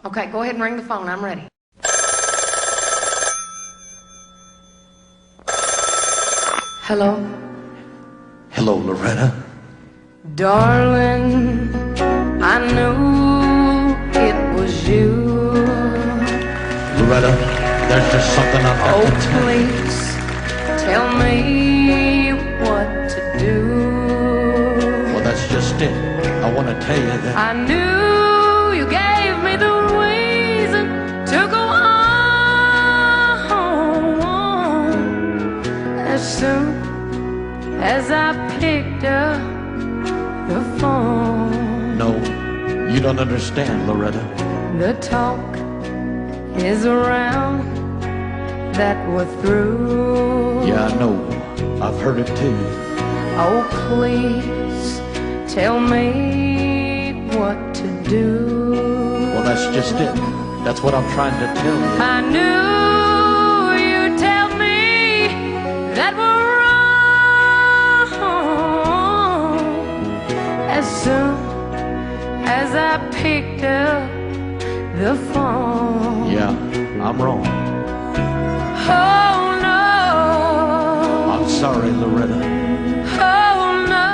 Okay, go ahead and ring the phone. I'm ready. Hello? Hello, Loretta. Darling, I knew it was you. Loretta, there's just something I've got to tell you. Please tell me what to do. Well, that's just it. I want to tell you that I knew you gave me the reason to go on. As soon as I picked up the phone. No, you don't understand, Loretta. The talk is around that we're through. Yeah, I know. I've heard it too. Oh, please tell me what to do. Well, that's just it. That's what I'm trying to tell you. I knew you'd tell me that we're wrong. As soon as I picked up the phone. Yeah, I'm wrong. Oh no, I'm sorry, Loretta. oh no,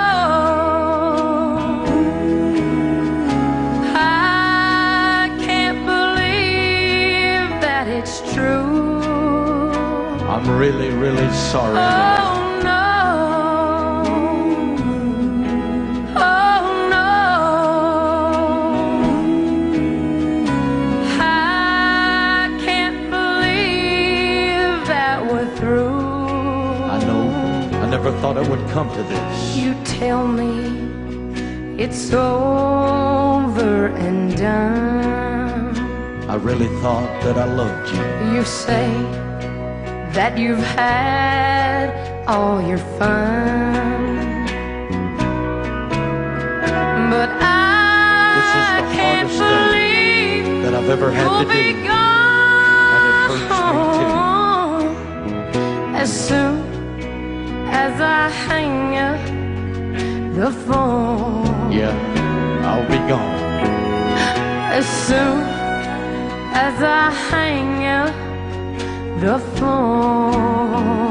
I can't believe that it's true. I'm really, really sorry, Loretta. Oh no, oh no, I can't believe that we're through. I know. I never thought it would come to this. You tell me it's over and done. I really thought that I loved you. You say that you've had all your fun, but This is I the can't hardest thing believe that I've ever had you'll to be do. gone. And it hurts me As soon as I hang up the phone. Yeah, I'll be gone. As soon as I hang up the phone.